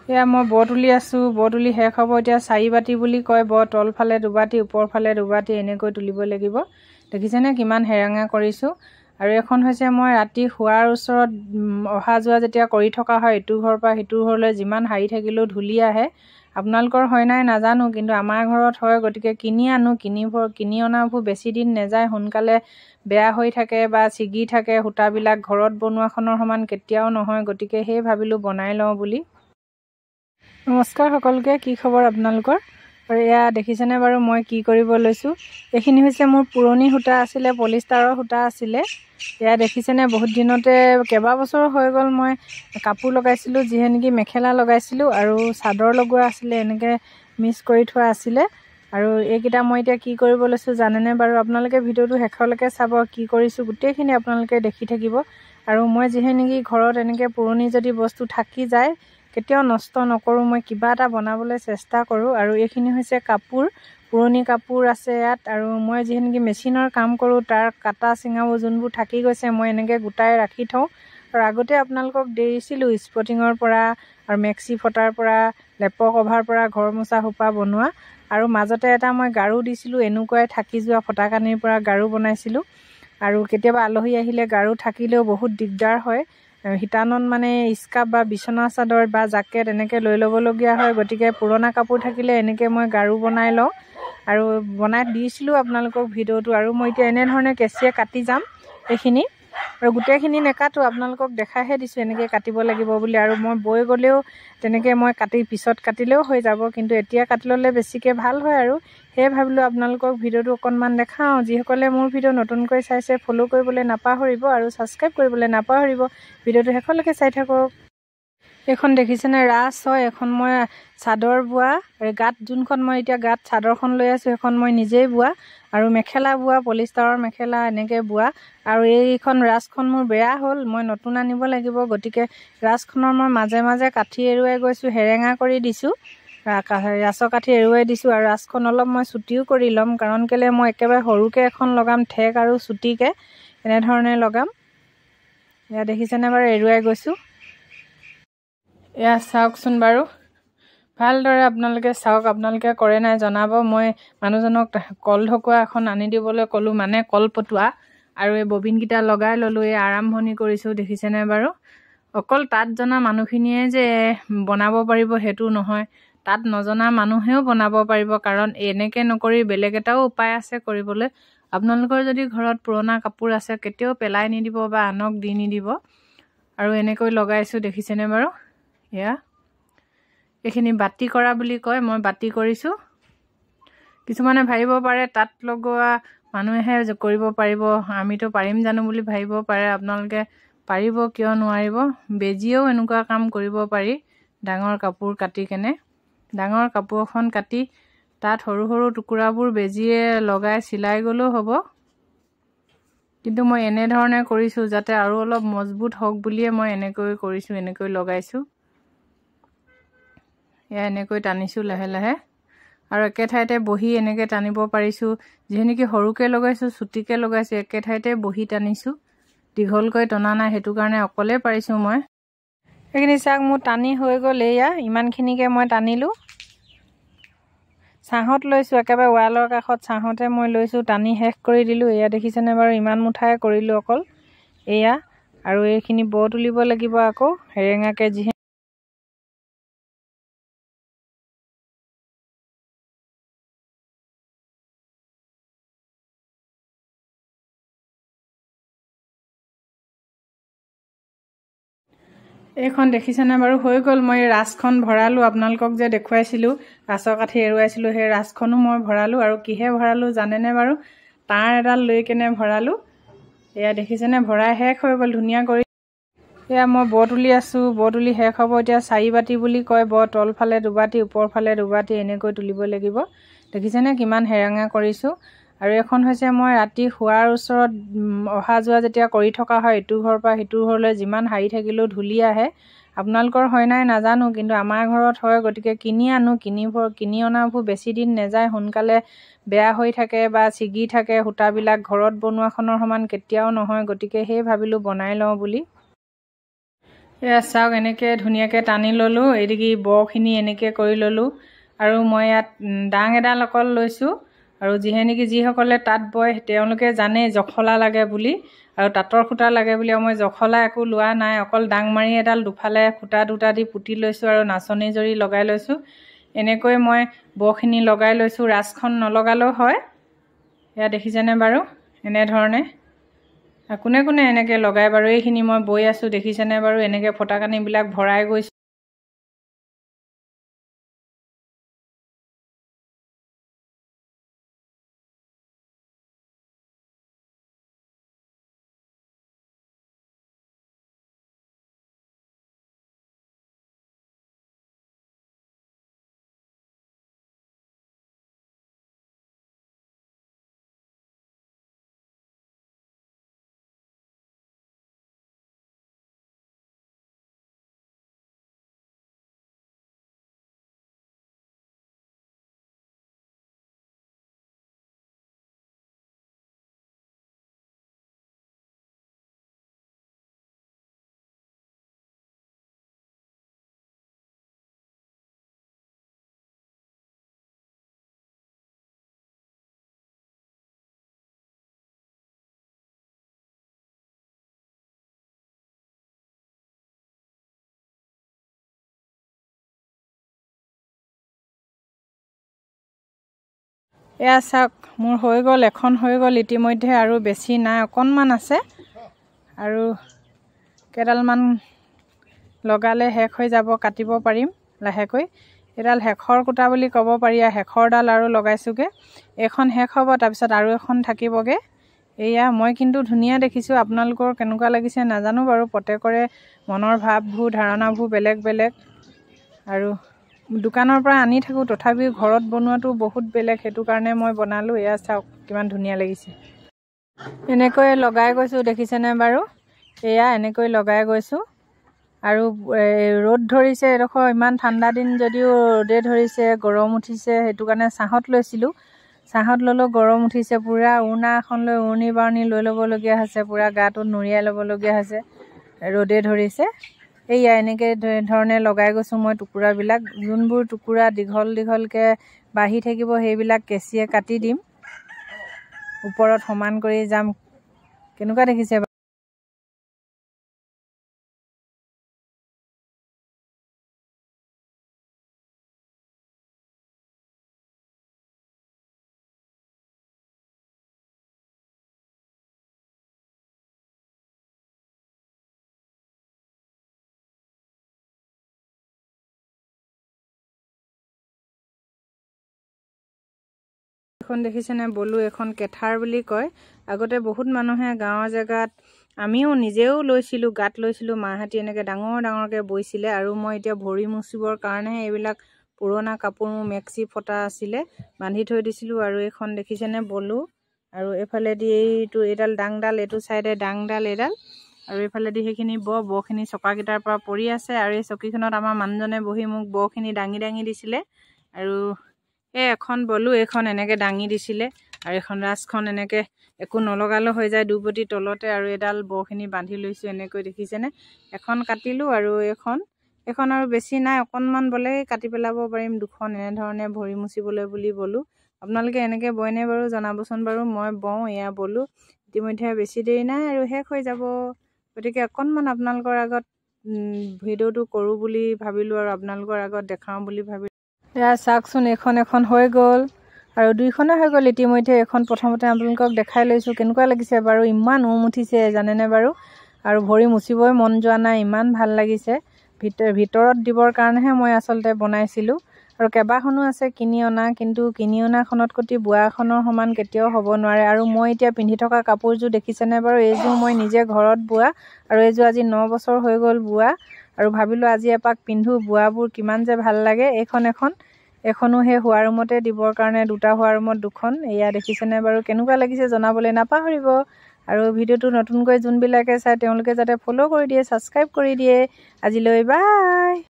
এয়া মই ব তুলি আছোঁ। ব তুলি শেষ হ'ব এতিয়া। 4 বাতি বুলি কয় ব, তলফালে 2 বাতি, ওপৰফালে 2 বাতি এনেকৈ তুলিব লাগিব। দেখিছেনে কিমান হেৰেঙা কৰিছোঁ। আৰু এখন হৈছে মই ৰাতি শোৱাৰ ওচৰত অহা যোৱা যেতিয়া কৰি থকা হয়, ইটো ঘৰৰ পৰা সিটো ঘৰলৈ যিমান হাৰি থাকিলেও ধূলি আহে। আপোনালোকৰ হয় নাই নাজানো, কিন্তু আমাৰ ঘৰত হয়। গতিকে কিনি আনো, কিনি অনাবোৰ বেছি দিন নাযায়, সোনকালে বেয়া হৈ থাকে বা ছিগি থাকে। সূতাবিলাক ঘৰত বনোৱাখনৰ সমান কেতিয়াও নহয়, গতিকে সেই ভাবিলোঁ বনাই লওঁ বুলি। নমস্কাৰ সকলোকে, কি খবৰ আপোনালোকৰ? আৰু এয়া দেখিছেনে বাৰু মই কি কৰিব লৈছোঁ। এইখিনি হৈছে মোৰ পুৰণি সূতা আছিলে, পলিষ্টাৰৰ সূতা আছিলে। এয়া দেখিছেনে বহুত দিনতে কেইবাবছৰো হৈ গ'ল মই কাপোৰ লগাইছিলোঁ, যিহে নেকি মেখেলা লগাইছিলোঁ আৰু চাদৰ লগোৱা আছিলে, এনেকৈ মিক্স কৰি থোৱা আছিলে। আৰু এইকেইটা মই এতিয়া কি কৰিব লৈছোঁ জানেনে বাৰু? আপোনালোকে ভিডিঅ'টো শেষলৈকে চাব, কি কৰিছোঁ গোটেইখিনি আপোনালোকে দেখি থাকিব। আৰু মই যিহে নেকি ঘৰত এনেকৈ পুৰণি যদি বস্তু থাকি যায়, কেতিয়াও নষ্ট নকৰোঁ, মই কিবা এটা বনাবলৈ চেষ্টা কৰোঁ। আৰু এইখিনি হৈছে কাপোৰ, পুৰণি কাপোৰ আছে ইয়াত। আৰু মই যিহে নেকি মেচিনৰ কাম কৰোঁ, তাৰ কাটা চিঙাবোৰ যোনবোৰ থাকি গৈছে মই এনেকৈ গোটাই ৰাখি থওঁ। আৰু আগতে আপোনালোকক দিছিলোঁ স্পটিঙৰ পৰা আৰু মেক্সি ফটাৰ পৰা, লেপৰ কভাৰ পৰা ঘৰ মোচা সোপা বনোৱা। আৰু মাজতে এটা মই গাৰু দিছিলোঁ, এনেকুৱাই থাকি যোৱা ফটা কানিৰ পৰা গাৰু বনাইছিলোঁ। আৰু কেতিয়াবা আলহী আহিলে গাৰু থাকিলেও বহুত দিগদাৰ হয়। শিতানত মানে স্কাৰ্ফ বা বিচনা চাদৰ বা জাকেট এনেকৈ লৈ ল'বলগীয়া হয়। গতিকে পুৰণা কাপোৰ থাকিলে এনেকৈ মই গাৰু বনাই লওঁ। আৰু বনাই দিছিলোঁ আপোনালোকক ভিডিঅ'টো। আৰু মই এতিয়া এনেধৰণে কেঁচিয়ে কাটি যাম এইখিনি। আৰু গোটেইখিনি নেকাটো, আপোনালোকক দেখাইহে দিছোঁ এনেকৈ কাটিব লাগিব বুলি। আৰু মই বৈ গ'লেও তেনেকৈ মই পিছত কাটিলেও হৈ যাব, কিন্তু এতিয়া কাটি ল'লে বেছিকৈ ভাল হয়। আৰু সেয়ে ভাবিলোঁ আপোনালোকক ভিডিঅ'টো অকণমান দেখাওঁ। যিসকলে মোৰ ভিডিঅ' নতুনকৈ চাইছে ফ'ল' কৰিবলৈ নাপাহৰিব আৰু ছাবস্ক্ৰাইব কৰিবলৈ নাপাহৰিব। ভিডিঅ'টো শেষলৈকে চাই থাকক। এইখন দেখিছেনে ৰাচ হয়, এখন মই চাদৰ বোৱা। গাত যোনখন মই এতিয়া গাত চাদৰখন লৈ আছোঁ সেইখন মই নিজেই বোৱা। আৰু মেখেলা বোৱা, পলিষ্টাৰৰ মেখেলা এনেকৈ বোৱা। আৰু এইখন ৰাচখন মোৰ বেয়া হ'ল, মই নতুন আনিব লাগিব। গতিকে ৰাচখনৰ মই মাজে মাজে কাঠি এৰুৱাই গৈছোঁ, হেৰেঙা কৰি দিছোঁ, ৰাচৰ কাঠি এৰুৱাই দিছোঁ। আৰু ৰাচখন অলপ মই চুটিও কৰি ল'ম, কাৰণ কেলৈ মই একেবাৰে সৰুকৈ এখন লগাম, ঠেক আৰু চুটিকৈ এনেধৰণে লগাম। এয়া দেখিছেনে বাৰু এৰুৱাই গৈছোঁ। এয়া চাওকচোন বাৰু, ভালদৰে আপোনালোকে চাওক। আপোনালোকে কৰে নাই জনাব। মই মানুহজনক কল ঢকুৱা এখন আনি দিবলৈ ক'লোঁ, মানে কলপতুৱা। আৰু এই ববিনকেইটা লগাই ল'লোঁ, এই আৰম্ভণি কৰিছোঁ। দেখিছেনে বাৰু? অকল তাঁত জনা মানুহখিনিয়ে যে বনাব পাৰিব সেইটো নহয়, তাঁত নজনা মানুহেও বনাব পাৰিব। কাৰণ এনেকৈ নকৰি বেলেগ এটাও উপায় আছে কৰিবলৈ। আপোনালোকৰ যদি ঘৰত পুৰণা কাপোৰ আছে কেতিয়াও পেলাই নিদিব বা আনক দি নিদিব। আৰু এনেকৈ লগাইছোঁ, দেখিছেনে বাৰু? এয়া এইখিনি বাতি কৰা বুলি কয়, মই বাতি কৰিছোঁ। কিছুমানে ভাবিব পাৰে তাঁত লগোৱা মানুহেহে কৰিব পাৰিব, আমিতো পাৰিম জানো বুলি ভাবিব পাৰে। আপোনালোকে পাৰিব, কিয় নোৱাৰিব। বেজিয়েও এনেকুৱা কাম কৰিব পাৰি। ডাঙৰ কাপোৰ কাটি কেনে, ডাঙৰ কাপোৰ এখন কাটি তাত সৰু সৰু টুকুৰাবোৰ বেজিয়ে লগাই চিলাই গ'লেও হ'ব। কিন্তু মই এনেধৰণে কৰিছোঁ যাতে আৰু অলপ মজবুত হওক বুলিয়ে মই এনেকৈ কৰিছোঁ, এনেকৈ লগাইছোঁ। এয়া এনেকৈ টানিছোঁ লাহে লাহে। আৰু একে ঠাইতে বহি এনেকৈ টানিব পাৰিছোঁ। যিহে নেকি সৰুকৈ লগাইছোঁ, চুটিকৈ লগাইছোঁ, একে ঠাইতে বহি টানিছোঁ, দীঘলকৈ টনা নাই। সেইটো কাৰণে অকলে পাৰিছোঁ মই। সেইখিনি চাওক, মোৰ টানি হৈ গ'ল। এয়া ইমানখিনিকে মই টানিলোঁ। ছাঁহত লৈছোঁ, একেবাৰে ৱালৰ কাষত ছাঁহতে মই লৈছোঁ, টানি শেষ কৰি দিলোঁ। এয়া দেখিছেনে বাৰু, ইমান মুঠাই কৰিলোঁ অকল। এয়া আৰু এইখিনি ব তুলিব লাগিব আকৌ হেৰেঙাকৈ। যিহে এইখন দেখিছেনে বাৰু, হৈ গ'ল। মই ৰাচখন ভৰালোঁ, আপোনালোকক যে দেখুৱাইছিলোঁ ৰাচৰ কাঠি এৰুৱাইছিলোঁ, সেই ৰাচখনো মই ভৰালোঁ। আৰু কিহে ভৰালোঁ জানেনে বাৰু? তাঁৰ এডাল লৈ কেনে ভৰালোঁ। এয়া দেখিছেনে, ভৰাই শেষ হৈ গ'ল ধুনীয়া কৰি। এয়া মই ব তুলি আছোঁ। ব তুলি শেষ হ'ব এতিয়া। 4 বাতি বুলি কয় ব, তলফালে 2 বাতি, ওপৰফালে 2 বাতি এনেকৈ তুলিব লাগিব। দেখিছেনে কিমান হেৰেঙা কৰিছোঁ। আৰু এখন হৈছে মই ৰাতি শোৱাৰ ওচৰত অহা যোৱা যেতিয়া কৰি থকা হয়, ইটো ঘৰৰ পৰা সিটো ঘৰলৈ যিমান হাৰি থাকিলেও ধূলি আহে। আপোনালোকৰ হয় নাই নাজানো, কিন্তু আমাৰ ঘৰত হয়। গতিকে কিনি আনো, কিনি অনাবোৰ বেছি দিন নাযায়, সোনকালে বেয়া হৈ থাকে বা ছিগি থাকে। সূতাবিলাক ঘৰত বনোৱাখনৰ সমান কেতিয়াও নহয়, গতিকে সেই ভাবিলোঁ বনাই লওঁ বুলি। এয়া চাওক এনেকৈ ধুনীয়াকৈ টানি ল'লোঁ, এইদিকে বখিনি এনেকৈ কৰি ল'লোঁ। আৰু মই ইয়াত ডাং এডাল অকল লৈছোঁ। আৰু যিসকলে তাঁত বয় তেওঁলোকে জানে জখলা লাগে বুলি, আৰু তাঁতৰ সূতা লাগে বুলি। মই জখলা একো লোৱা নাই, অকল ডাং মাৰি এডাল দুফালে সূতা দুটা দি পুতি লৈছোঁ আৰু নাচনী জৰি লগাই লৈছোঁ। এনেকৈ মই বখিনি লগাই লৈছোঁ, ৰাছখন নলগালেও হয়। এয়া দেখিছেনে বাৰু, এনেধৰণে কোনে কোনে এনেকৈ লগাই বাৰু। এইখিনি মই বৈ আছোঁ, দেখিছেনে বাৰু, এনেকৈ ফটাকানিবিলাক ভৰাই গৈছোঁ। এয়া চাওক, মোৰ হৈ গ'ল, এখন হৈ গ'ল ইতিমধ্যে, আৰু বেছি নাই, অকণমান আছে। আৰু কেইডালমান লগালে শেষ হৈ যাব, কাটিব পাৰিম লাহেকৈ। এডাল শেষৰ কুটা বুলি ক'ব পাৰি, শেষৰডাল আৰু লগাইছোঁগৈ। এইখন শেষ হ'ব, তাৰপিছত আৰু এখন থাকিবগৈ। এয়া মই কিন্তু ধুনীয়া দেখিছোঁ, আপোনালোকৰ কেনেকুৱা লাগিছে নাজানো বাৰু। প্ৰত্যেকৰে মনৰ ভাৱবোৰ ধাৰণাবোৰ বেলেগ বেলেগ। আৰু দোকানৰ পৰা আনি থাকোঁ, তথাপিও ঘৰত বনোৱাটো বহুত বেলেগ, সেইটো কাৰণে মই বনালোঁ। এয়া চাওক কিমান ধুনীয়া লাগিছে। এনেকৈ লগাই গৈছোঁ, দেখিছেনে বাৰু। এয়া এনেকৈ লগাই গৈছোঁ। আৰু ৰ'দ ধৰিছে এডোখৰ, ইমান ঠাণ্ডা দিন যদিও ৰ'দে ধৰিছে, গৰম উঠিছে, সেইটো কাৰণে ছাঁত লৈছিলোঁ। ছাঁত ল'লেও গৰম উঠিছে, পূৰা উৰণা এখন লৈ উৰণি বাৰণি লৈ ল'বলগীয়া হৈছে, পূৰা গাটোত নুৰিয়াই ল'বলগীয়া হৈছে, ৰ'দে ধৰিছে। এয়া এনেকৈ ধৰণে লগাই গৈছোঁ মই টুকুৰাবিলাক। যোনবোৰ টুকুৰা দীঘল দীঘলকৈ বাঢ়ি থাকিব সেইবিলাক কেঁচিয়ে কাটি দিম, ওপৰত সমান কৰি যাম। কেনেকুৱা দেখিছে? এখন দেখিছেনে বলো, এখন কেথাৰ বুলি কয়। আগতে বহুত মানুহে গাঁৱৰ জেগাত, আমিও নিজেও লৈছিলোঁ, গাত লৈছিলোঁ, মাহঁতি এনেকৈ ডাঙৰ ডাঙৰকৈ বৈছিলে। আৰু মই এতিয়া ভৰি মুচিবৰ কাৰণেহে এইবিলাক পুৰণা কাপোৰ, মোৰ মেক্সি ফটা আছিলে, বান্ধি থৈ দিছিলোঁ। আৰু এইখন দেখিছেনে বলো। আৰু এইফালেদি এইডাল ডাংডাল, এইটো চাইডে ডাংডাল এইডাল, আৰু এইফালেদি সেইখিনি বখিনি চকাকেইটাৰ পৰা পৰি আছে। আৰু এই চকীখনত আমাৰ মানুহজনে বহি মোক বখিনি দাঙি দাঙি দিছিলে। আৰু এখন বলো, এইখন এনেকৈ দাঙি দিছিলে। আৰু এখন ৰাছখন এনেকৈ একো নলগালেও হৈ যায়, দুবটি তলতে। আৰু এডাল বখিনি বান্ধি লৈছোঁ, এনেকৈ দেখিছেনে। এখন কাটিলোঁ, আৰু এইখন আৰু বেছি নাই, অকণমান বোলে কাটি পেলাব পাৰিম। দুখন এনেধৰণে ভৰি মুচিবলৈ বুলি বলো। আপোনালোকে এনেকৈ বয়নে বাৰু জনাবচোন বাৰু। মই বওঁ, এয়া বলো। ইতিমধ্যে বেছি দেৰি নাই আৰু শেষ হৈ যাব। গতিকে অকণমান আপোনালোকৰ আগত ভিডিঅ'টো কৰোঁ বুলি ভাবিলোঁ, আৰু আপোনালোকৰ আগত দেখাওঁ বুলি ভাবিলোঁ। এয়া চাওকচোন, এখন হৈ গ'ল, আৰু দুইখনে হৈ গ'ল ইতিমধ্যে। এখন প্ৰথমতে আপোনালোকক দেখাই লৈছোঁ, কেনেকুৱা লাগিছে বাৰু। ইমান উঠিছে জানেনে বাৰু। আৰু ভৰি মুচিবই মন যোৱা নাই, ইমান ভাল লাগিছে। ভিতৰত দিবৰ কাৰণেহে মই আচলতে বনাইছিলোঁ। আৰু কেইবাখনো আছে কিনি অনা, কিন্তু কিনি অনাখনতকৈ বোৱাখনৰ সমান কেতিয়াও হ'ব নোৱাৰে। আৰু মই এতিয়া পিন্ধি থকা কাপোৰযোৰ দেখিছেনে বাৰু, এইযোৰ মই নিজে ঘৰত বোৱা। আৰু এইযোৰ আজি 9 বছৰ হৈ গ'ল বোৱা। আৰু ভাবিলোঁ আজি এপাক পিন্ধোঁ, বোৱাবোৰ কিমান যে ভাল লাগে। এখনো সেই শোৱা ৰুমতে দিবৰ কাৰণে, দুটা শোৱা ৰুমত দুখন। এয়া দেখিছেনে বাৰু, কেনেকুৱা লাগিছে জনাবলৈ নাপাহৰিব। আৰু ভিডিঅ'টো নতুনকৈ যোনবিলাকে চায় তেওঁলোকে যাতে ফ'ল' কৰি দিয়ে, ছাবস্ক্ৰাইব কৰি দিয়ে। আজিলৈ বাই।